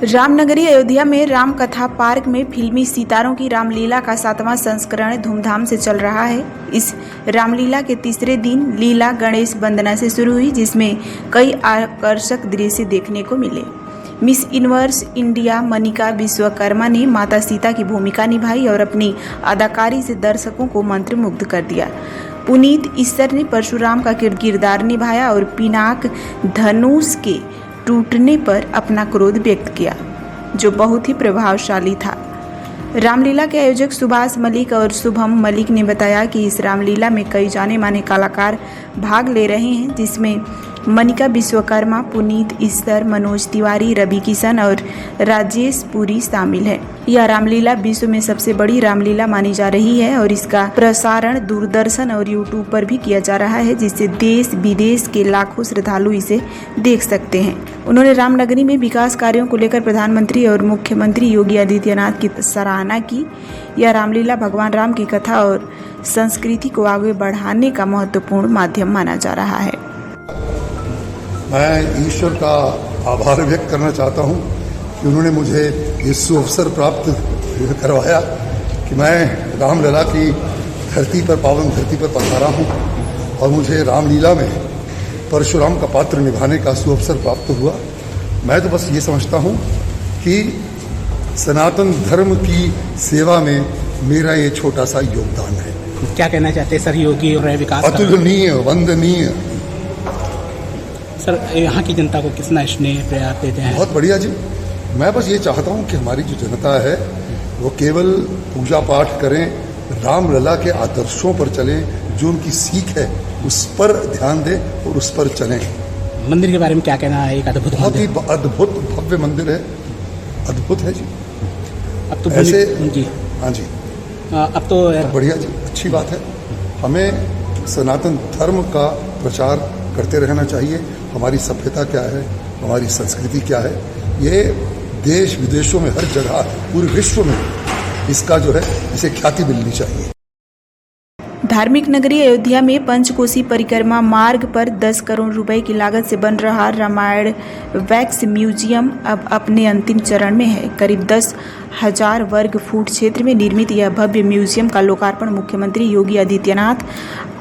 रामनगरी अयोध्या में राम कथा पार्क में फिल्मी सितारों की रामलीला का 7वां संस्करण धूमधाम से चल रहा है। इस रामलीला के तीसरे दिन लीला गणेश वंदना से शुरू हुई, जिसमें कई आकर्षक दृश्य देखने को मिले। Miss universe India Manika Vishwakarma ने माता सीता की भूमिका निभाई और अपनी अदाकारी से दर्शकों को मंत्रमुग्ध कर दिया। पुनीत ईश्वर ने परशुराम का किरदार निभाया और पिनाक धनुष के टूटने पर अपना क्रोध व्यक्त किया, जो बहुत ही प्रभावशाली था। रामलीला के आयोजक सुभाष मलिक और शुभम मलिक ने बताया कि इस रामलीला में कई जाने माने कलाकार भाग ले रहे हैं, जिसमें मनिका विश्वकर्मा, पुनीत ईश्वर, मनोज तिवारी, रवि किशन और राजेश पुरी शामिल है। यह रामलीला विश्व में सबसे बड़ी रामलीला मानी जा रही है और इसका प्रसारण दूरदर्शन और यूट्यूब पर भी किया जा रहा है, जिससे देश विदेश के लाखों श्रद्धालु इसे देख सकते हैं। उन्होंने रामनगरी में विकास कार्यों को लेकर प्रधानमंत्री और मुख्यमंत्री योगी आदित्यनाथ की सराहना की। यह रामलीला भगवान राम की कथा और संस्कृति को आगे बढ़ाने का महत्वपूर्ण माध्यम माना जा रहा है। मैं ईश्वर का आभार व्यक्त करना चाहता हूं कि उन्होंने मुझे ये सुअवसर प्राप्त करवाया कि मैं रामलला की धरती पर, पावन धरती पर पधारा हूं और मुझे रामलीला में परशुराम का पात्र निभाने का सुअवसर प्राप्त हुआ। मैं तो बस ये समझता हूं कि सनातन धर्म की सेवा में मेरा ये छोटा सा योगदान है। क्या कहना चाहते हैं सर योगी और विकास? अतुलनीय, वंदनीय। सर यहाँ की जनता को कितना स्नेह प्यार देते हैं? बहुत बढ़िया जी। मैं बस ये चाहता हूँ कि हमारी जो जनता है वो केवल पूजा पाठ करें, रामलला के आदर्शों पर चलें, जो उनकी सीख है उस पर ध्यान दें और उस पर चलें। मंदिर के बारे में क्या कहना है? एक अद्भुत, बहुत ही अद्भुत भव्य मंदिर है, अद्भुत है जी। अब तो ऐसे जी, हाँ जी, अब तो बढ़िया जी, अच्छी बात है। हमें सनातन धर्म का प्रचार करते रहना चाहिए। हमारी सभ्यता क्या है, हमारी संस्कृति क्या है, ये देश विदेशों में हर जगह, पूरे विश्व में इसका जो है इसे ख्याति मिलनी चाहिए। धार्मिक नगरी अयोध्या में पंचकोसी परिक्रमा मार्ग पर 10 करोड़ रुपए की लागत से बन रहा रामायण वैक्स म्यूजियम अब अपने अंतिम चरण में है। करीब 10,000 वर्ग फुट क्षेत्र में निर्मित यह भव्य म्यूजियम का लोकार्पण मुख्यमंत्री योगी आदित्यनाथ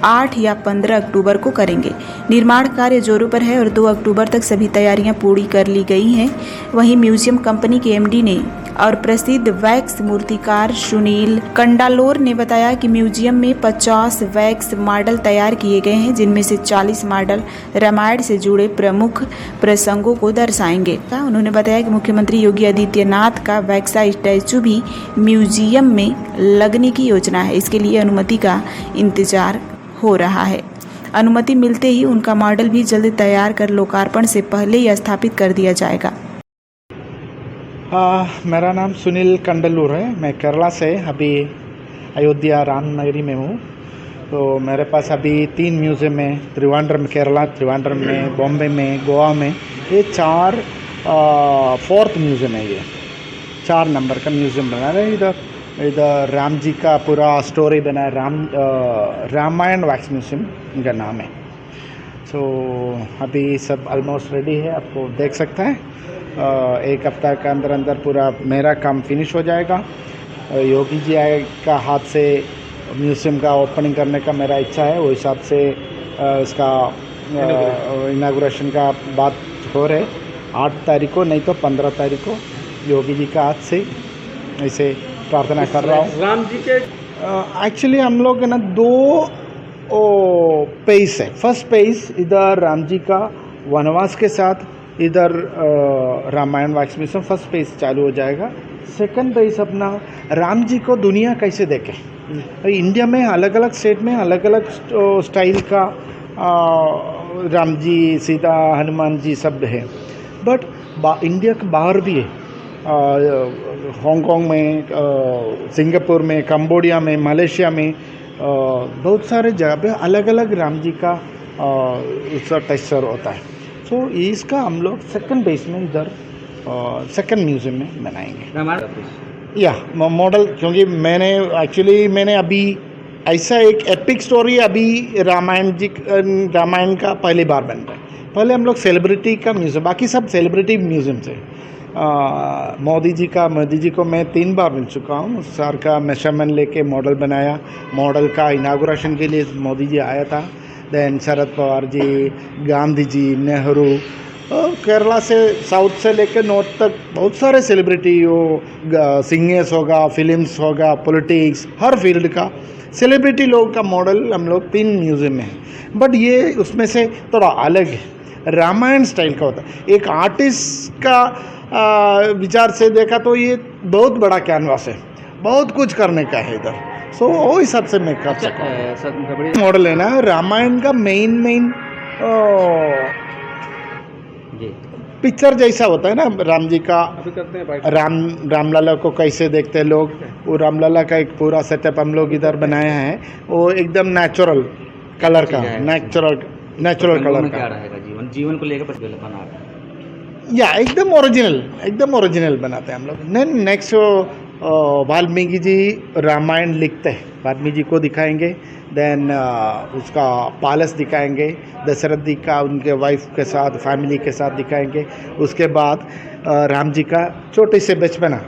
8 या 15 अक्टूबर को करेंगे। निर्माण कार्य जोरों पर है और 2 अक्टूबर तक सभी तैयारियां पूरी कर ली गई हैं। वहीं म्यूजियम कंपनी के एमडी ने और प्रसिद्ध वैक्स मूर्तिकार सुनील कंडालोर ने बताया कि म्यूजियम में 50 वैक्स मॉडल तैयार किए गए हैं, जिनमें से 40 मॉडल रामायण से जुड़े प्रमुख प्रसंगों को दर्शाएंगे। उन्होंने बताया कि मुख्यमंत्री योगी आदित्यनाथ का वैक्सा स्टैचू भी म्यूजियम में लगने की योजना है। इसके लिए अनुमति का इंतजार हो रहा है। अनुमति मिलते ही उनका मॉडल भी जल्द तैयार कर लोकार्पण से पहले ही स्थापित कर दिया जाएगा। मेरा नाम सुनील कंडलूर है। मैं केरला से अभी अयोध्या रामनगरी में हूँ। तो मेरे पास अभी 3 म्यूज़ियम है, त्रिवेंद्रम केरला, त्रिवेंद्रम में, बॉम्बे में, गोवा में। ये 4th म्यूज़ियम है। ये 4 नंबर का म्यूज़ियम बना रहे हैं। इधर राम जी का पूरा स्टोरी बना है, रामायण वैक्स म्यूज़ियम इनका नाम है। सो अभी सब ऑलमोस्ट रेडी है, आपको देख सकते हैं। 1 हफ्ता के अंदर पूरा मेरा काम फिनिश हो जाएगा। योगी जी का हाथ से म्यूज़ियम का ओपनिंग करने का मेरा इच्छा है। वो हिसाब से इसका इनाग्रेशन का बात हो रहे 8 तारीख को, नहीं तो 15 तारीख को योगी जी का हाथ से ऐसे प्रार्थना कर रहा हूँ। राम जी के एक्चुअली हम लोग ना 2 पेज है। फर्स्ट पेज इधर राम जी का वनवास के साथ, इधर Ramayan wax museum first page चालू हो जाएगा। सेकंड पेज अपना राम जी को दुनिया कैसे देखे। इंडिया में अलग अलग स्टेट में अलग अलग स्टाइल का राम जी, सीता, हनुमान जी सब है, बट इंडिया के बाहर भी है। हांगकांग में, सिंगापुर में, कंबोडिया में, मलेशिया में, बहुत सारे जगह पे अलग अलग राम जी का उसका टेक्सचर होता है। सो इसका हम लोग सेकंड बेस में इधर सेकंड म्यूज़ियम में बनाएंगे या मॉडल। क्योंकि मैंने अभी ऐसा एक एपिक स्टोरी अभी रामायण का पहली बार बन रहा है। पहले हम लोग सेलिब्रिटी का म्यूज़ियम, बाकी सब सेलिब्रिटी म्यूज़ियम से, मोदी जी को मैं 3 बार मिल चुका हूँ। सर का मेजरमेंट लेके मॉडल बनाया, मॉडल का इनागुरेशन के लिए मोदी जी आया था। देन शरद पवार जी, गांधी जी, नेहरू, केरला से साउथ से लेके नॉर्थ तक बहुत सारे सेलिब्रिटी हो, सिंगर्स होगा, फिल्म्स होगा, पॉलिटिक्स, हर फील्ड का सेलिब्रिटी लोग का मॉडल हम लोग 3 म्यूज़ियम में है। बट ये उसमें से थोड़ा अलग है, रामायण स्टाइल का होता है। एक आर्टिस्ट का विचार से देखा तो ये बहुत बड़ा कैनवास है, बहुत कुछ करने का है इधर। सो वो हिसाब से मैं कर सकता मॉडल है ना रामायण का मेन पिक्चर जैसा होता है ना राम जी का। रामलला को कैसे देखते हैं लोग, वो रामलला का एक पूरा सेटअप हम लोग इधर बनाया है। वो एकदम नेचुरल कलर का, नेचुरल कलर का जीवन को लेकर बना रहा है या एकदम ओरिजिनल बनाते हैं हम लोग। नेक्स्ट वाल्मीकि जी रामायण लिखते हैं, वाल्मीकि जी को दिखाएंगे। देन उसका पैलेस दिखाएंगे, दशरथ जी का उनके वाइफ के साथ, फैमिली के साथ दिखाएंगे। उसके बाद राम जी का छोटे से बचपना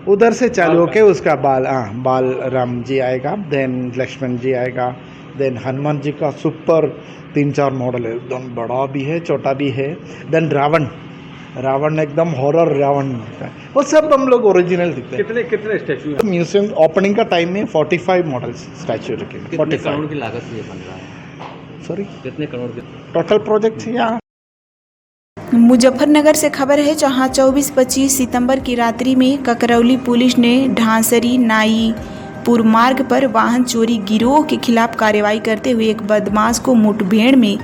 उधर से चालू होके उसका बाल राम जी आएगा। देन लक्ष्मण जी आएगा। देन हनुमान जी का सुपर 3-4 मॉडल है, एकदम बड़ा भी है, छोटा भी है। देन रावण एकदम हॉरर रावण है, वो सब हम लोग ओरिजिनल दिखते हैं। कितने स्टैचू हैं? म्यूजियम ओपनिंग का टाइम में 45 मॉडल्स स्टैचू रखे। कितने करोड़ की लागत से ये बन रहा है? सॉरी, कितने करोड़ की टोटल प्रोजेक्ट यहाँ। मुजफ्फरनगर से खबर है, जहां 24-25 सितंबर की रात्रि में ककरौली पुलिस ने ढांसरी नाईपुर मार्ग पर वाहन चोरी गिरोह के खिलाफ कार्रवाई करते हुए एक बदमाश को मुठभेड़ में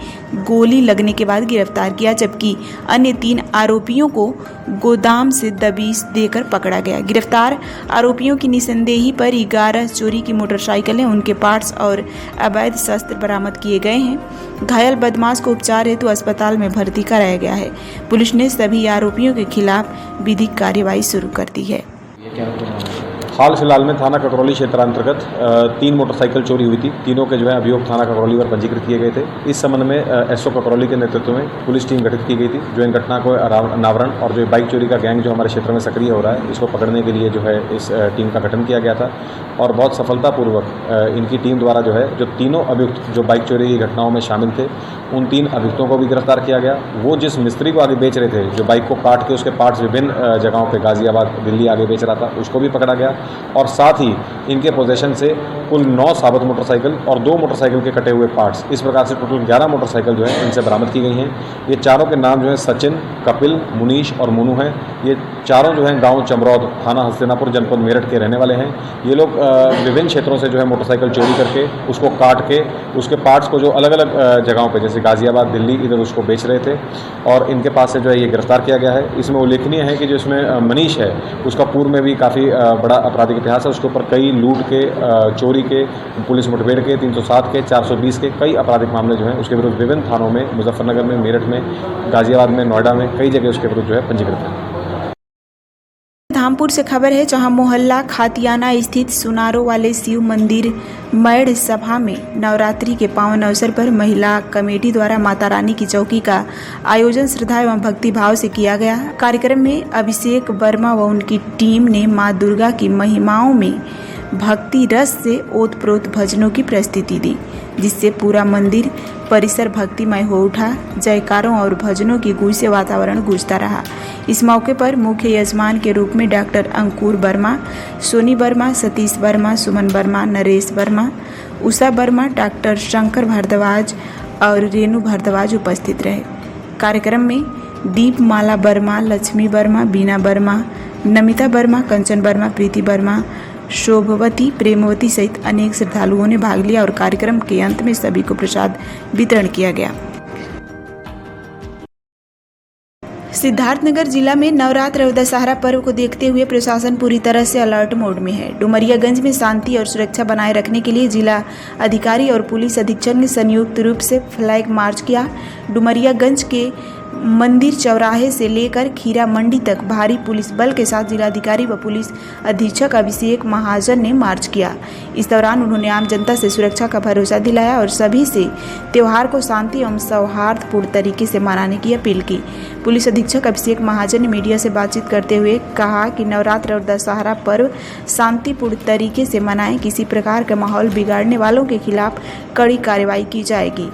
गोली लगने के बाद गिरफ्तार किया, जबकि अन्य 3 आरोपियों को गोदाम से दबिश देकर पकड़ा गया। गिरफ्तार आरोपियों की निशानदेही पर 11 चोरी की मोटरसाइकिलें, उनके पार्ट्स और अवैध शस्त्र बरामद किए गए हैं। घायल बदमाश को उपचार हेतु अस्पताल में भर्ती कराया गया है। पुलिस ने सभी आरोपियों के खिलाफ विधिक कार्रवाई शुरू कर दी है। हाल फिलहाल में थाना ककरौली क्षेत्र अंतर्गत 3 मोटरसाइकिल चोरी हुई थी। तीनों के जो है अभियोग थाना ककरौली पर पंजीकृत किए गए थे। इस संबंध में एसओ ककरौली के नेतृत्व में पुलिस टीम गठित की गई थी, जो इन घटना को अनावरण और जो बाइक चोरी का गैंग जो हमारे क्षेत्र में सक्रिय हो रहा है, इसको पकड़ने के लिए जो है इस टीम का गठन किया गया था। और बहुत सफलतापूर्वक इनकी टीम द्वारा जो है जो तीनों अभियुक्त जो बाइक चोरी की घटनाओं में शामिल थे, उन 3 अभियुक्तों को भी गिरफ्तार किया गया। वो जिस मिस्त्री को आगे बेच रहे थे, जो बाइक को काट के उसके पार्ट्स विभिन्न जगहों पर गाजियाबाद, दिल्ली आगे बेच रहा था, उसको भी पकड़ा गया। और साथ ही इनके पोजेशन से कुल 9 साबुत मोटरसाइकिल और 2 मोटरसाइकिल के कटे हुए पार्ट्स, इस प्रकार से टोटल 11 मोटरसाइकिल जो है इनसे बरामद की गई हैं। ये चारों के नाम जो है सचिन, कपिल, मुनीश और मोनू हैं। ये चारों जो हैं गांव चमरौद, थाना हस्तिनापुर, जनपद मेरठ के रहने वाले हैं। ये लोग विभिन्न क्षेत्रों से जो है मोटरसाइकिल चोरी करके उसको काट के उसके पार्ट्स को जो अलग अलग जगहों पर जैसे गाजियाबाद, दिल्ली, इधर उसको बेच रहे थे। और इनके पास से जो है ये गिरफ्तार किया गया है। इसमें उल्लेखनीय है कि जो इसमें मनीष है, उसका पूर्व में भी काफ़ी बड़ा आपराधिक इतिहास है। उसके ऊपर कई लूट के, चोरी के, पुलिस मुठभेड़ के, 307 के, 420 के कई आपराधिक मामले जो हैं उसके विरुद्ध विभिन्न थानों में, मुजफ्फरनगर में, मेरठ में, गाजियाबाद में, नोएडा में कई जगह उसके विरुद्ध जो है पंजीकृत है। धामपुर से खबर है, जहां मोहल्ला खातियाना स्थित सुनारो वाले शिव मंदिर मैड़ सभा में नवरात्रि के पावन अवसर पर महिला कमेटी द्वारा माता रानी की चौकी का आयोजन श्रद्धा एवं भक्ति भाव से किया गया। कार्यक्रम में अभिषेक वर्मा व उनकी टीम ने मां दुर्गा की महिमाओं में भक्ति रस से ओतप्रोत भजनों की प्रस्तुति दी, जिससे पूरा मंदिर परिसर भक्तिमय हो उठा। जयकारों और भजनों की गूंज से वातावरण गूंजता रहा। इस मौके पर मुख्य यजमान के रूप में डॉक्टर अंकुर वर्मा, सोनी वर्मा, सतीश वर्मा, सुमन वर्मा, नरेश वर्मा, उषा वर्मा, डॉक्टर शंकर भारद्वाज और रेणु भारद्वाज उपस्थित रहे। कार्यक्रम में दीपमाला वर्मा, लक्ष्मी वर्मा, बीना वर्मा, नमिता वर्मा, कंचन वर्मा, प्रीति वर्मा, शोभवती, प्रेमवती सहित अनेक श्रद्धालुओं ने भाग लिया और कार्यक्रम के अंत में सभी को प्रसाद वितरण किया गया। सिद्धार्थनगर जिला में नवरात्र और दशहरा पर्व को देखते हुए प्रशासन पूरी तरह से अलर्ट मोड में है। डुमरियागंज में शांति और सुरक्षा बनाए रखने के लिए जिला अधिकारी और पुलिस अधीक्षक ने संयुक्त रूप से फ्लैग मार्च किया। डुमरियागंज के मंदिर चौराहे से लेकर खीरा मंडी तक भारी पुलिस बल के साथ जिलाधिकारी व पुलिस अधीक्षक अभिषेक महाजन ने मार्च किया। इस दौरान उन्होंने आम जनता से सुरक्षा का भरोसा दिलाया और सभी से त्योहार को शांति एवं सौहार्दपूर्ण तरीके से मनाने की अपील की। पुलिस अधीक्षक अभिषेक महाजन ने मीडिया से बातचीत करते हुए कहा कि नवरात्र और दशहरा पर्व शांतिपूर्ण तरीके से मनाएं, किसी प्रकार का माहौल बिगाड़ने वालों के खिलाफ कड़ी कार्रवाई की जाएगी।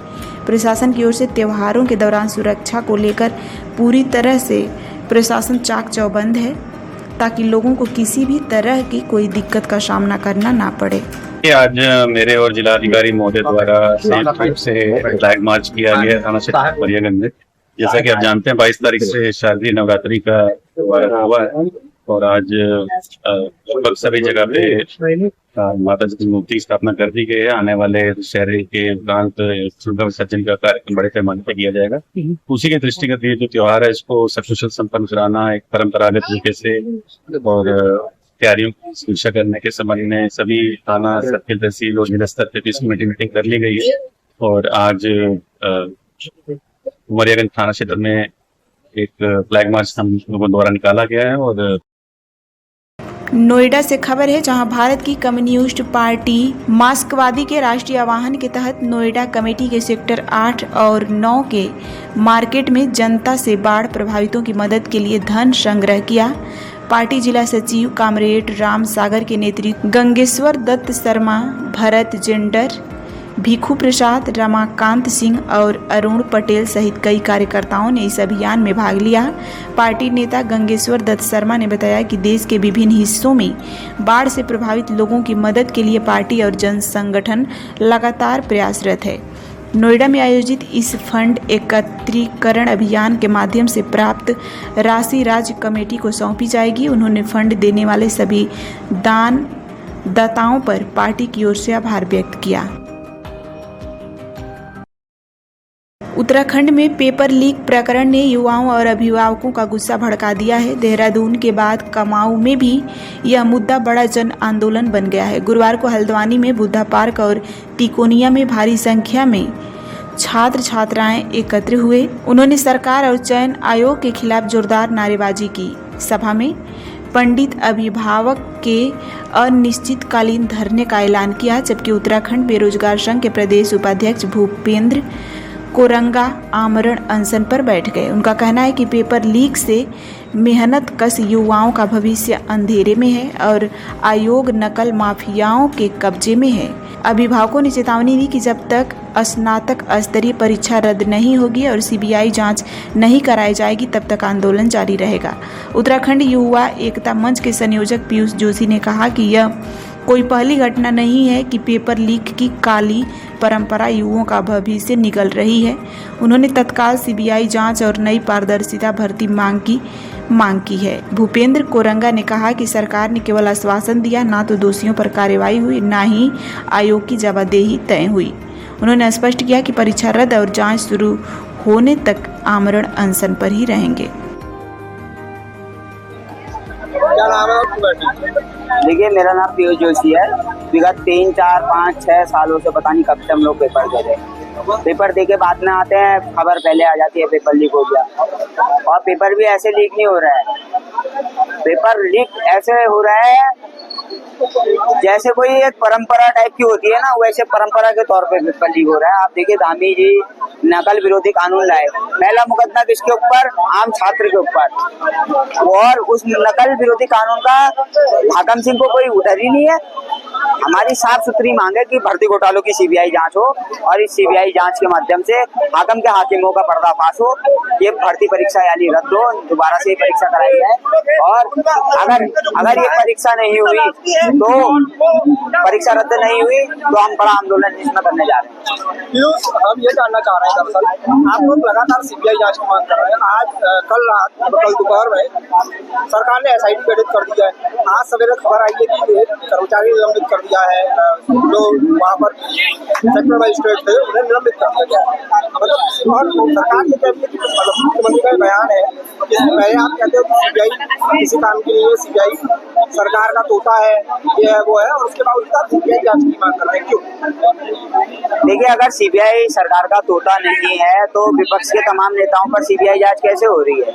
प्रशासन की ओर से त्योहारों के दौरान सुरक्षा को लेकर पूरी तरह से प्रशासन चाक चौबंद है ताकि लोगों को किसी भी तरह की कोई दिक्कत का सामना करना ना पड़े। आज मेरे और जिलाधिकारी महोदय द्वारा संयुक्त रूप से फ्लैग मार्च किया गया थाना क्षेत्र परियागंज में। जैसा कि आप जानते हैं 22 तारीख से शारदीय नवरात्रि का त्योहार हुआ है और आज लगभग सभी जगह पे माता जी की मूर्ति की स्थापना कर दी गई है। आने वाले दशहरे के उपरांत दुर्गा विसर्जन का कार्यक्रम बड़े पैमाने पर किया जाएगा। उसी के दृष्टिगत ये जो त्योहार है इसको सकुशल संपन्न कराना एक परंपरागत तरीके से और तैयारियों की समीक्षा करने के संबंध में सभी थाना सर्किल तहसील और जिला स्तर पर इस कमेटी मीटिंग कर ली गई है और आज उमरियागंज थाना क्षेत्र में एक फ्लैग मार्च हम लोगों द्वारा निकाला गया है। और नोएडा से खबर है, जहां भारत की कम्युनिस्ट पार्टी मार्क्सवादी के राष्ट्रीय आह्वान के तहत नोएडा कमेटी के सेक्टर 8 और 9 के मार्केट में जनता से बाढ़ प्रभावितों की मदद के लिए धन संग्रह किया। पार्टी जिला सचिव कामरेड राम सागर के नेतृत्व गंगेश्वर दत्त शर्मा, भरत जेंडर, भिखू प्रसाद, रमाकांत सिंह और अरुण पटेल सहित कई कार्यकर्ताओं ने इस अभियान में भाग लिया। पार्टी नेता गंगेश्वर दत्त शर्मा ने बताया कि देश के विभिन्न हिस्सों में बाढ़ से प्रभावित लोगों की मदद के लिए पार्टी और जन संगठन लगातार प्रयासरत है। नोएडा में आयोजित इस फंड एकत्रीकरण अभियान के माध्यम से प्राप्त राशि राज्य कमेटी को सौंपी जाएगी। उन्होंने फंड देने वाले सभी दाताओं पर पार्टी की ओर से आभार व्यक्त किया। उत्तराखंड में पेपर लीक प्रकरण ने युवाओं और अभिभावकों का गुस्सा भड़का दिया है। देहरादून के बाद कुमाऊं में भी यह मुद्दा बड़ा जन आंदोलन बन गया है। गुरुवार को हल्द्वानी में बुद्धा पार्क और तिकोनिया में भारी संख्या में छात्र छात्राएं एकत्र हुए। उन्होंने सरकार और चयन आयोग के खिलाफ जोरदार नारेबाजी की। सभा में पंडित अभिभावक के अनिश्चितकालीन धरने का ऐलान किया, जबकि उत्तराखंड बेरोजगार संघ के प्रदेश उपाध्यक्ष भूपेंद्र कोरंगा आमरण अनशन पर बैठ गए। उनका कहना है कि पेपर लीक से मेहनत कश युवाओं का भविष्य अंधेरे में है और आयोग नकल माफियाओं के कब्जे में है। अभिभावकों ने चेतावनी दी कि जब तक स्नातक स्तरीय परीक्षा रद्द नहीं होगी और सीबीआई जांच नहीं कराई जाएगी तब तक आंदोलन जारी रहेगा। उत्तराखंड युवा एकता मंच के संयोजक पीयूष जोशी ने कहा कि यह कोई पहली घटना नहीं है कि पेपर लीक की काली परंपरा युवाओं का भविष्य निगल रही है। उन्होंने तत्काल सीबीआई जांच और नई पारदर्शिता भर्ती मांग की है। भूपेंद्र कोरंगा ने कहा कि सरकार ने केवल आश्वासन दिया, ना तो दोषियों पर कार्रवाई हुई, ना ही आयोग की जवाबदेही तय हुई। उन्होंने स्पष्ट किया कि परीक्षा रद्द और जांच शुरू होने तक आमरण अनशन पर ही रहेंगे। देखिए, मेरा नाम पीयूष जोशी है। विगत 3, 4, 5, 6 सालों से पता नहीं कब से हम लोग पेपर दे रहे हैं। पेपर दे के बाद में आते हैं, खबर पहले आ जाती है पेपर लीक हो गया। और पेपर भी ऐसे लीक नहीं हो रहा है। पेपर लीक ऐसे हो रहा है जैसे कोई एक परंपरा टाइप की होती है ना, वैसे परंपरा के तौर पे पेपर लीक हो रहा है। आप देखिए, धामी जी नकल विरोधी कानून लाए। पहला मुकदमा किसके ऊपर? आम छात्र के ऊपर। और उस नकल विरोधी कानून का हाकम सिंह को कोई उधर ही नहीं है। हमारी साफ सुथरी मांग है कि भर्ती घोटालों की सीबीआई जांच हो और इस सीबीआई जांच के माध्यम से हाकम के हाकिमों का पर्दाफाश हो। ये भर्ती परीक्षा यानी रद्द हो, दोबारा से ये परीक्षा कराई जाए। और अगर ये परीक्षा नहीं हुई तो परीक्षा रद्द नहीं हुई तो हम बड़ा आंदोलन इसमें करने जा रहे हैं। हम ये जानना चाह रहे हैं, दरअसल आप लोग लगातार सीबीआई जांच की मांग कर रहे हैं। आज कल दोपहर में सरकार ने एसआईटी गठित कर दिया है। आज सवेरे खबर आई है कि कर्मचारी निलंबित कर दिया है, जो वहाँ पर सेक्टर मजिस्ट्रेट थे उन्हें निलंबित कर दिया गया है। मतलब और सरकार ये कहती है कि मतलब मुख्यमंत्री का बयान है, इससे पहले आप कहते हो कि सीबीआई किसी काम की नहीं है, सीबीआई सरकार का तोता है, ये है वो है, और उसके बावजूद आप सीबीआई जांच की मांग कर रहे हैं, क्यों? देखिए, अगर सीबीआई सरकार का तोता नहीं है तो विपक्ष के तमाम नेताओं पर सीबीआई जांच कैसे हो रही है?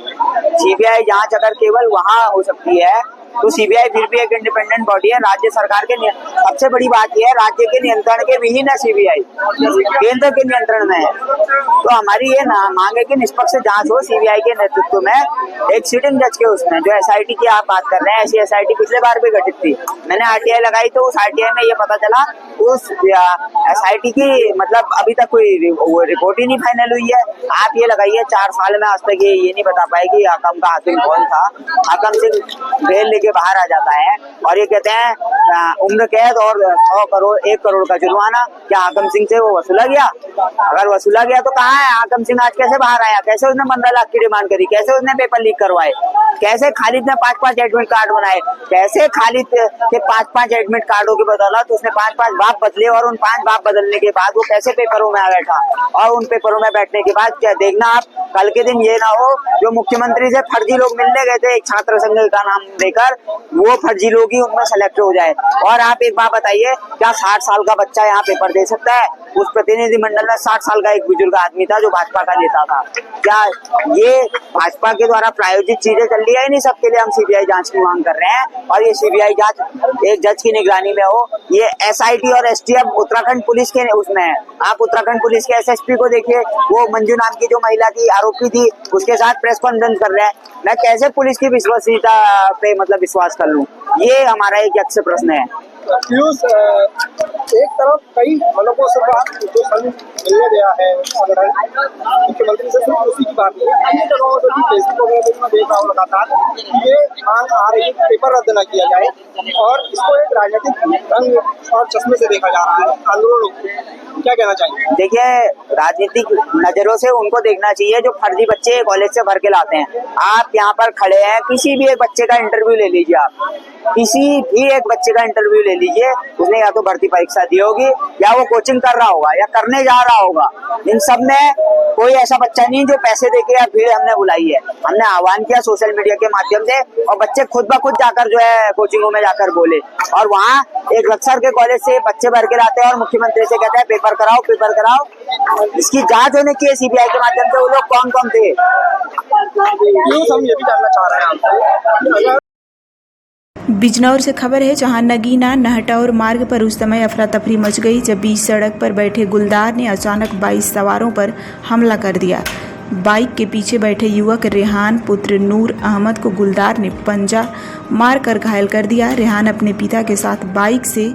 सीबीआई जांच अगर केवल वहां हो सकती है तो सीबीआई फिर भी एक इंडिपेंडेंट बॉडी है, राज्य सरकार के सबसे बड़ी बात यह है राज्य के नियंत्रण के विहीन है सीबीआई, केंद्र के नियंत्रण में है। तो हमारी ये मांग है कि निष्पक्ष जांच हो सीबीआई के नेतृत्व में, एक सिटिंग जज के उसमें। जो एसआईटी की आप बात कर रहे हैं, ऐसी एसआईटी पिछले बार भी गठित थी, मैंने आरटीआई लगाई तो उस आरटीआई में ये पता चला उस एसआईटी की मतलब अभी तक कोई रिपोर्ट ही नहीं फाइनल हुई है। आप ये लगाइए 4 साल में आज तक ये नहीं बता पाए कि हाकम का हाकिम कौन था। हाकम सिंह बेल लेके बाहर आ जाता है और ये कहते हैं उम्र कैद और 100 करोड़ 1 करोड़ का जुर्माना। क्या हाकम सिंह से वो वसूला गया? अगर वसूला गया तो कहाँ है हाकम सिंह? आज कैसे बाहर आया? कैसे उसने 15 लाख की डिमांड करी? कैसे उसने पेपर लीक करवाए? कैसे खालिद ने 5-5 एडमिट कार्ड बनाए? कैसे खालिद के 5-5 एडमिट कार्डों की बदौलत उसने 5-5 बाप बदले और उन 5 बाप बदलने के बाद वो कैसे पेपरों में आ बैठा? और उन पेपरों में बैठने के बाद क्या देखना आप कल के दिन ये ना हो जो मुख्यमंत्री से फर्जी लोग मिलने गए थे एक छात्र संघ का नाम देकर, वो फर्जी लोग ही उनमें सेलेक्ट हो जाए। और आप एक बात बताइए, क्या 60 साल का बच्चा यहाँ पेपर दे सकता है? उस प्रतिनिधिमंडल में 60 साल का एक बुजुर्ग आदमी था जो भाजपा का नेता था। क्या ये भाजपा के द्वारा प्रायोजित चीजें चल रही है? नहीं, सबके लिए हम सीबीआई जांच की मांग कर रहे हैं और ये सीबीआई जांच एक जज की निगरानी में हो। ये एसआईटी और एसटीएफ उत्तराखंड पुलिस के उसमें है। आप उत्तराखंड पुलिस के एसएसपी को देखिए, वो मंजू नाम की जो महिला की आरोपी थी उसके साथ प्रेस कॉन्फ्रेंस कर रहे हैं। मैं कैसे पुलिस की विश्वसनीयता पे मतलब विश्वास कर लूं? ये हमारा एक यक्ष प्रश्न है। पीयूष, एक तरफ कई लोगों से जो संघ मिलने गया है मुख्यमंत्री से, सिर्फ उसी की बात नहीं है, अन्य जगहों पर भी फेसबुक वगैरह पर मैं देख रहा हूँ लगातार ये मांग आ रही है पेपर रद्द न किया जाए और इसको एक राजनीतिक रंग और चश्मे से देखा जा रहा है आंदोलनों को। क्या कहना चाहिए? देखिए, राजनीतिक नजरों से उनको देखना चाहिए जो फर्जी बच्चे कॉलेज से भर के लाते हैं। आप यहाँ पर खड़े हैं, किसी भी एक बच्चे का इंटरव्यू ले लीजिए, आप किसी भी एक बच्चे का इंटरव्यू ले लीजिए, उसने या तो भर्ती परीक्षा दी होगी या वो कोचिंग कर रहा होगा या करने जा रहा होगा। इन सब में कोई ऐसा बच्चा नहीं जो पैसे देके या भीड़ हमने बुलाई है। हमने आह्वान किया सोशल मीडिया के माध्यम से और बच्चे खुद ब खुद जाकर जो है कोचिंगों में जाकर बोले, और वहाँ एक लक्सर के कॉलेज से बच्चे भर के लाते हैं और मुख्यमंत्री से कहते हैं पेपर कराओ पेपर कराओ। इसकी जांच होनी चाहिए सीबीआई के माध्यम से, वो लोग कौन कौन थे। हम ये भी जानना चाह रहे हैं आपसे, बिजनौर से खबर है, जहां नगीना नहटौर मार्ग पर उस समय अफरा तफरी मच गई जब बीच सड़क पर बैठे गुलदार ने अचानक 22 सवारों पर हमला कर दिया। बाइक के पीछे बैठे युवक रेहान पुत्र नूर अहमद को गुलदार ने पंजा मारकर घायल कर दिया। रेहान अपने पिता के साथ बाइक से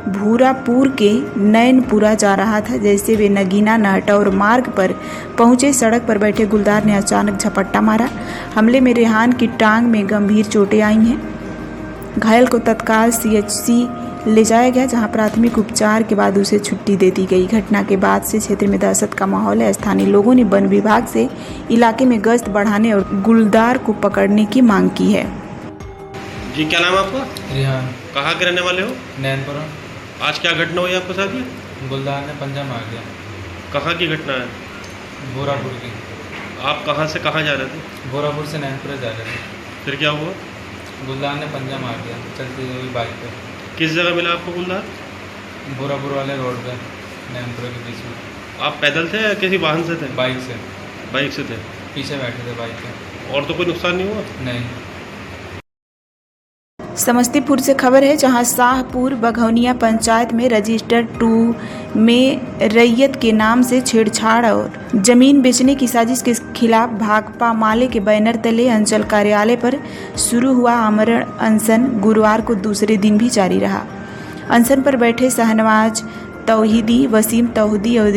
भूरापुर के नैनपुरा जा रहा था। जैसे वे नगीना नहटौर मार्ग पर पहुंचे, सड़क पर बैठे गुलदार ने अचानक झपट्टा मारा। हमले में रेहान की टांग में गंभीर चोटें आई हैं। घायल को तत्काल सीएचसी ले जाया गया, जहां प्राथमिक उपचार के बाद उसे छुट्टी दे दी गई। घटना के बाद से क्षेत्र में दहशत का माहौल है। स्थानीय लोगों ने वन विभाग से इलाके में गश्त बढ़ाने और गुलदार को पकड़ने की मांग की है। जी, क्या नाम है आपका? रेहान। कहाँ के रहने वाले हो? नैनपुरा। आज क्या घटना हुई आपके साथ? गुलदार ने पंजा मार दिया। कहाँ की घटना है? भोरापुर की। आप कहाँ से कहाँ जा रहे थे? भोरापुर से नैनपुरा जा रहे थे। फिर क्या हुआ? गुलदार ने पंजा मार दिया चलती हुई बाइक पे। किस जगह मिला आपको गुलदार? भोरापुर वाले रोड पे नैनपुरा के बीच में। आप पैदल थे या किसी वाहन से थे? बाइक से। बाइक से थे? पीछे बैठे थे बाइक के। और तो कोई नुकसान नहीं हुआ? नहीं। समस्तीपुर से खबर है, जहां शाहपुर बघौनिया पंचायत में रजिस्टर 2 में रैयत के नाम से छेड़छाड़ और जमीन बेचने की साजिश के खिलाफ भाकपा माले के बैनर तले अंचल कार्यालय पर शुरू हुआ आमरण अनशन गुरुवार को दूसरे दिन भी जारी रहा। अनशन पर बैठे शहनवाज तौहीदी, वसीम तौहीदी और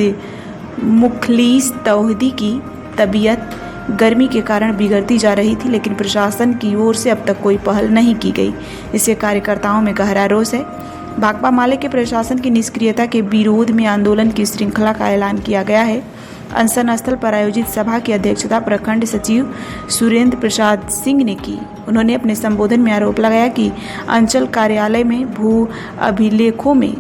मुखलिस तौहीदी की तबीयत गर्मी के कारण बिगड़ती जा रही थी, लेकिन प्रशासन की ओर से अब तक कोई पहल नहीं की गई। इससे कार्यकर्ताओं में गहरा रोष है। भाकपा माले के प्रशासन की निष्क्रियता के विरोध में आंदोलन की श्रृंखला का ऐलान किया गया है। अनशन स्थल पर आयोजित सभा की अध्यक्षता प्रखंड सचिव सुरेंद्र प्रसाद सिंह ने की। उन्होंने अपने संबोधन में आरोप लगाया कि अंचल कार्यालय में भू अभिलेखों में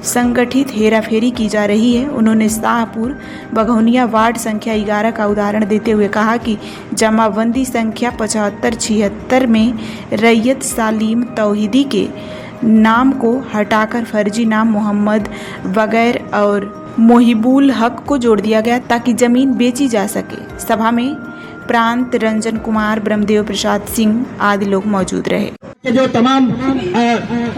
संगठित हेराफेरी की जा रही है। उन्होंने शाहपुर बघौनिया वार्ड संख्या 11 का उदाहरण देते हुए कहा कि जमाबंदी संख्या 75-76 में रैयत सालीम तौहीदी के नाम को हटाकर फर्जी नाम मोहम्मद बगैर और मोहिबुल हक को जोड़ दिया गया ताकि जमीन बेची जा सके। सभा में प्रांत रंजन कुमार, ब्रह्मदेव प्रसाद सिंह आदि लोग मौजूद रहे। जो तमाम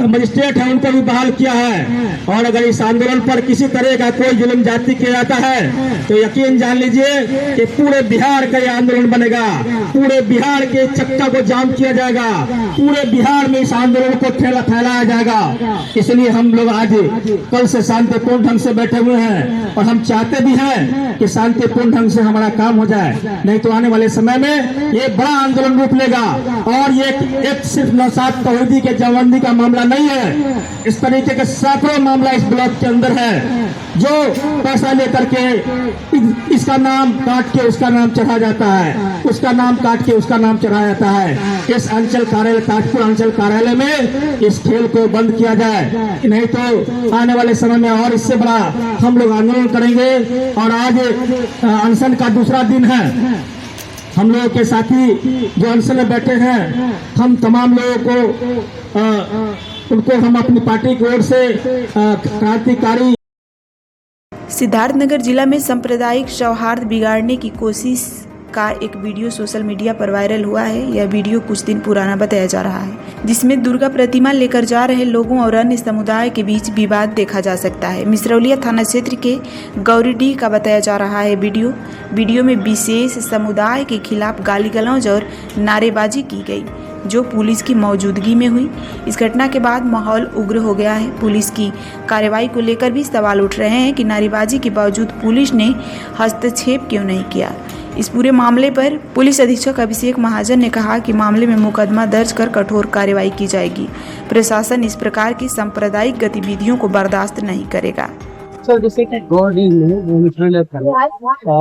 मजिस्ट्रेट है उनको भी बहाल किया है, और अगर इस आंदोलन पर किसी तरह का कोई जुल्म जाति किया जाता है तो यकीन जान लीजिए कि पूरे बिहार का ये आंदोलन बनेगा, पूरे बिहार के चक्का को जाम किया जाएगा, पूरे बिहार में इस आंदोलन को फैलाया जाएगा। इसलिए हम लोग आज कल से शांतिपूर्ण ढंग से बैठे हुए हैं और हम चाहते भी हैं कि शांतिपूर्ण ढंग से हमारा काम हो जाए, नहीं तो आने वाले समय में ये बड़ा आंदोलन रूप लेगा। और ये एक सिर्फ नौशाद तौहीदी के जमाबंदी का मामला नहीं है, इस तरीके के सैकड़ों मामला इस ब्लॉक के अंदर है, जो पैसा लेकर के इसका नाम काट के उसका नाम चढ़ा जाता है, उसका नाम काट के उसका नाम चढ़ाया जाता है। इस अंचल कार्यालय ताजपुर अंचल कार्यालय में इस खेल को बंद किया जाए, नहीं तो आने वाले समय में और इससे बड़ा हम लोग आंदोलन करेंगे। और आज अनशन का दूसरा दिन है। हम लोगों के साथी जो अनशन में बैठे हैं, हम तमाम लोगों को उनको हम अपनी पार्टी की ओर से क्रांतिकारी। सिद्धार्थनगर जिला में सांप्रदायिक सौहार्द बिगाड़ने की कोशिश का एक वीडियो सोशल मीडिया पर वायरल हुआ है। यह वीडियो कुछ दिन पुराना बताया जा रहा है, जिसमें दुर्गा प्रतिमा लेकर जा रहे लोगों और अन्य समुदाय के बीच विवाद देखा जा सकता है। मिसरौलिया थाना क्षेत्र के गौरीडीह का बताया जा रहा है वीडियो में विशेष समुदाय के खिलाफ गाली गलौज और नारेबाजी की गई, जो पुलिस की मौजूदगी में हुई। इस घटना के बाद माहौल उग्र हो गया है। पुलिस की कार्रवाई को लेकर भी सवाल उठ रहे हैं कि नारेबाजी के बावजूद पुलिस ने हस्तक्षेप क्यों नहीं किया। इस पूरे मामले पर पुलिस अधीक्षक अभिषेक महाजन ने कहा कि मामले में मुकदमा दर्ज कर कठोर कार्रवाई की जाएगी। प्रशासन इस प्रकार की सांप्रदायिक गतिविधियों को बर्दाश्त नहीं करेगा। सर, जैसे कि गौरीडीह में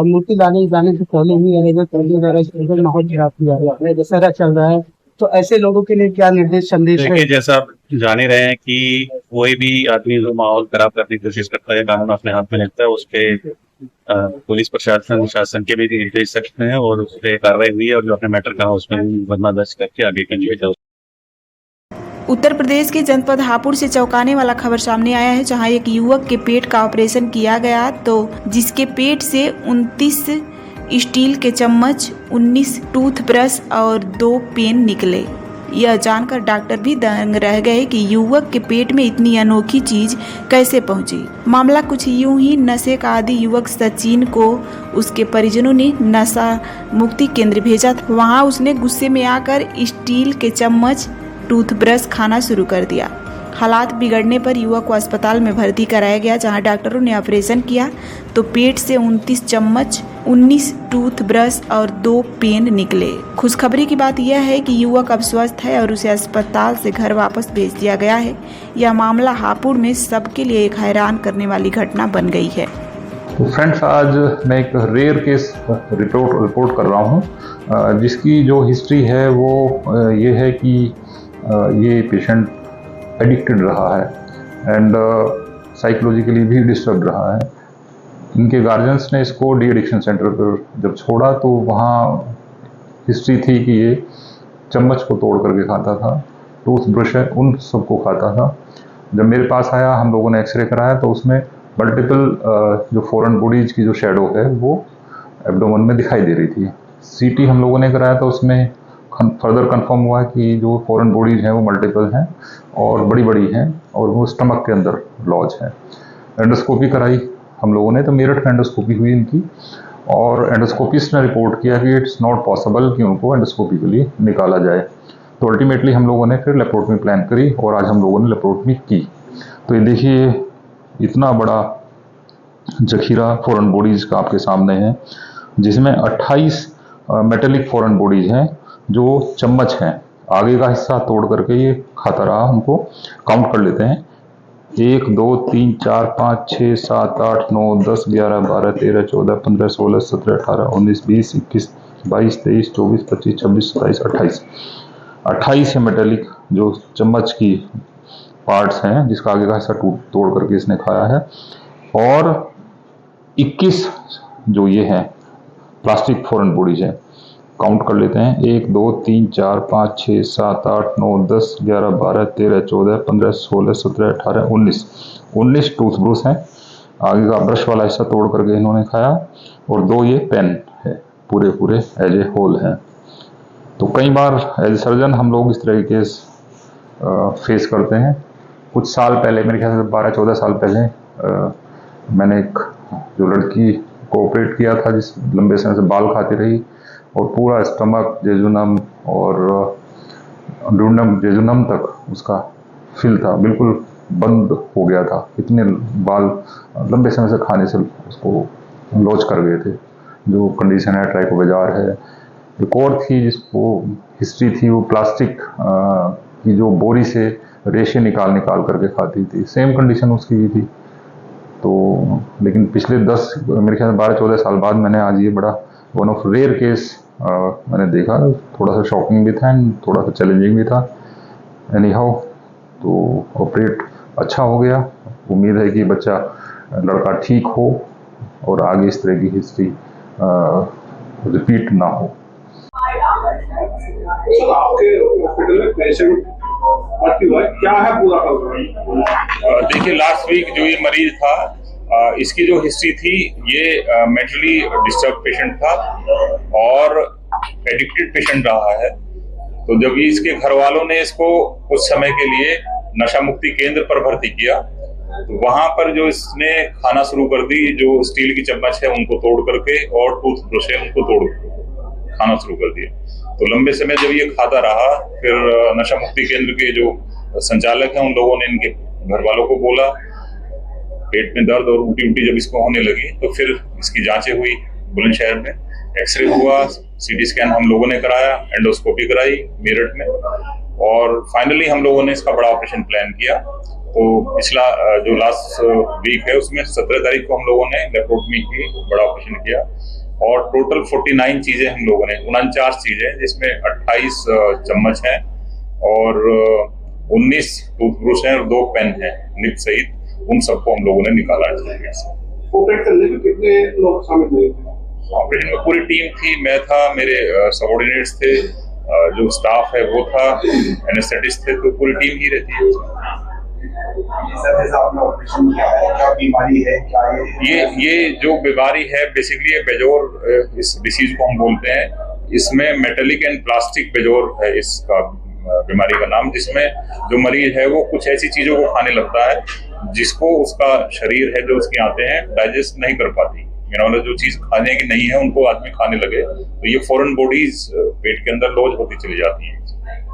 मूर्ति लाने से पहले ही माहौल खराब किया है, दशहरा चल रहा है, तो ऐसे लोगों के लिए क्या निर्देश संदेश है? जैसा आप जान ही रहे हैं कि कोई भी आदमी जो माहौल खराब करने की कोशिश करता है, कानून अपने हाथ में लेता है, उस पे पुलिस प्रशासन शासन के भी निर्देश सकते हैं और उस पर कार्रवाई हुई है और जो अपने मैटर कहा उसमें मुकदमा दर्ज करके आगे कंटिन्यू। उत्तर प्रदेश के जनपद हापुड़ से चौंकाने वाला खबर सामने आया है, जहां एक युवक के पेट का ऑपरेशन किया गया, तो जिसके पेट से 29 स्टील के चम्मच, 19 टूथब्रश और 2 पेन निकले। यह जानकर डॉक्टर भी दंग रह गए कि युवक के पेट में इतनी अनोखी चीज कैसे पहुंची। मामला कुछ यूं ही नशे का आदी युवक सचिन को उसके परिजनों ने नशा मुक्ति केंद्र भेजा था। वहां उसने गुस्से में आकर स्टील के चम्मच, टूथब्रश खाना शुरू कर दिया। हालात बिगड़ने पर युवक को अस्पताल में भर्ती कराया गया, जहां डॉक्टरों ने ऑपरेशन किया तो पेट से 29 चम्मच, 19 टूथब्रश और 2 पेन निकले। खुशखबरी की बात यह है कि युवक अब स्वस्थ है और उसे अस्पताल से घर वापस भेज दिया गया है। यह मामला हापुड़ में सबके लिए एक हैरान करने वाली घटना बन गई है। तो फ्रेंड्स, आज मैं एक रेयर केस रिपोर्ट कर रहा हूँ, जिसकी जो हिस्ट्री है वो ये है कि ये पेशेंट एडिक्टेड रहा है एंड साइकोलॉजिकली भी डिस्टर्ब रहा है। इनके गार्जियंस ने इसको डी एडिक्शन सेंटर पर जब छोड़ा तो वहाँ हिस्ट्री थी कि ये चम्मच को तोड़ करके खाता था, टूथब्रश है उन सबको खाता था। जब मेरे पास आया, हम लोगों ने एक्सरे कराया तो उसमें मल्टीपल जो फॉरेन बॉडीज की जो शेडो है वो एब्डोमेन में दिखाई दे रही थी। सीटी हम लोगों ने कराया तो उसमें फर्दर कंफर्म हुआ कि जो फॉरेन बॉडीज हैं वो मल्टीपल हैं और बड़ी बड़ी हैं और वो स्टमक के अंदर लॉज है। एंडोस्कोपी कराई हम लोगों ने, तो मेरठ में एंडोस्कोपी हुई इनकी, और एंडोस्कोपिस्ट ने रिपोर्ट किया कि इट्स नॉट पॉसिबल कि उनको एंडोस्कोपी के लिए निकाला जाए। तो अल्टीमेटली हम लोगों ने फिर लेप्रोटमी प्लान करी और आज हम लोगों ने लेप्रोटमी की। तो ये देखिए, इतना बड़ा जखीरा फॉरेन बॉडीज का आपके सामने है, जिसमें 28 मेटेलिक फॉरेन बॉडीज हैं जो चम्मच हैं। आगे का हिस्सा तोड़ करके ये खाता रहा, हमको काउंट कर लेते हैं 1 2 3 4 5 6 7 8 9 10 11 12 13 14 15 16 17 18 19 20 21 22 23 24 25 26 27 28 28 है मेटेलिक जो चम्मच की पार्ट्स हैं, जिसका आगे का हिस्सा तोड़ करके इसने खाया है। और 21 जो ये हैं प्लास्टिक फॉरेन बॉडीज हैं, काउंट कर लेते हैं। 1 2 3 4 5 6 7 8 9 10 11 12 13 14 15 16 17 18 19 टूथ ब्रश हैं। आगे का ब्रश वाला हिस्सा तोड़ करके इन्होंने खाया। और 2 ये पेन है, पूरे एज ए होल हैं। तो कई बार एज ए सर्जन हम लोग इस तरह के केस फेस करते हैं। कुछ साल पहले, मेरे ख्याल से 12-14 साल पहले, मैंने एक जो लड़की को ऑपरेट किया था, जिस लंबे समय से बाल खाती रही और पूरा स्टमक, जेजुनम और डुओडेनम जेजुनम तक उसका फिल था, बिल्कुल बंद हो गया था। इतने बाल लंबे समय से खाने से उसको लॉज कर गए थे। जो कंडीशन है ट्राइकोबेजार है। एक और थी जिसको हिस्ट्री थी, वो प्लास्टिक की जो बोरी से रेशे निकाल करके खाती थी। सेम कंडीशन उसकी भी थी। तो लेकिन पिछले 10 मेरे ख्याल से 12-14 साल बाद मैंने आज ये बड़ा वन ऑफ रेयर केस मैंने देखा। थोड़ा सा शॉकिंग भी था एंड थोड़ा सा चैलेंजिंग भी था। एनी हाउ, तो ऑपरेट अच्छा हो गया। उम्मीद है कि बच्चा, लड़का ठीक हो और आगे इस तरह की हिस्ट्री रिपीट ना हो। आपके हॉस्पिटल में पेशेंट भर्ती हुआ है, क्या है पूरा प्रॉब्लम? देखिए, लास्ट वीक जो ये मरीज था, इसकी जो हिस्ट्री थी, ये मेंटली डिस्टर्ब पेशेंट था और एडिक्टेड पेशेंट रहा है। तो जब इसके घर वालों ने इसको कुछ समय के लिए नशा मुक्ति केंद्र पर भर्ती किया, तो वहां पर जो इसने खाना शुरू कर दी, जो स्टील की चम्मच है उनको तोड़ करके और टूथ ब्रश है उनको तोड़ खाना शुरू कर दिया। तो लंबे समय जब ये खाता रहा, फिर नशा मुक्ति केंद्र के जो संचालक हैं उन लोगों ने इनके घर वालों को बोला। पेट में दर्द और उल्टी जब इसको होने लगी, तो फिर इसकी जांचें हुई बुलंदशहर में, एक्सरे हुआ, सीटी स्कैन हम लोगों ने कराया, एंडोस्कोपी कराई मेरठ में, और फाइनली हम लोगों ने इसका बड़ा ऑपरेशन प्लान किया। तो पिछला जो लास्ट वीक है उसमें 17 तारीख को हम लोगों ने लेप्रोटमी की, बड़ा ऑपरेशन किया। और टोटल 49 चीजें हम लोगों ने, 49 चीजें, जिसमें 28 चम्मच हैं और 19 टूथब्रश हैं और 2 पेन हैं निप सहित। उन सबको हम लोगों ने निकाला है। ऑपरेट करने में कितने लोग शामिल हुए? ऑपरेशन में पूरी टीम थी, मैं था, मेरे सबऑर्डिनेट्स थे, जो स्टाफ है वो था, एनेस्थेटिस्ट थे, तो पूरी टीम ही रहती है। ऑपरेशन क्या है, क्या बीमारी है, क्या ये जो बीमारी है बेसिकली ये बेजोर, इस डिसीज को हम बोलते हैं। इसमें मेटेलिक एंड प्लास्टिक बेजोर है इसका बीमारी का नाम, जिसमें जो मरीज है वो कुछ ऐसी चीजों को खाने लगता है जिसको उसका शरीर है, जो उसकी आंतें हैं, डाइजेस्ट नहीं कर पाती। जो चीज खाने की नहीं है उनको आदमी खाने लगे, तो ये फॉरेन बॉडीज पेट के अंदर लॉज होती चली जाती है।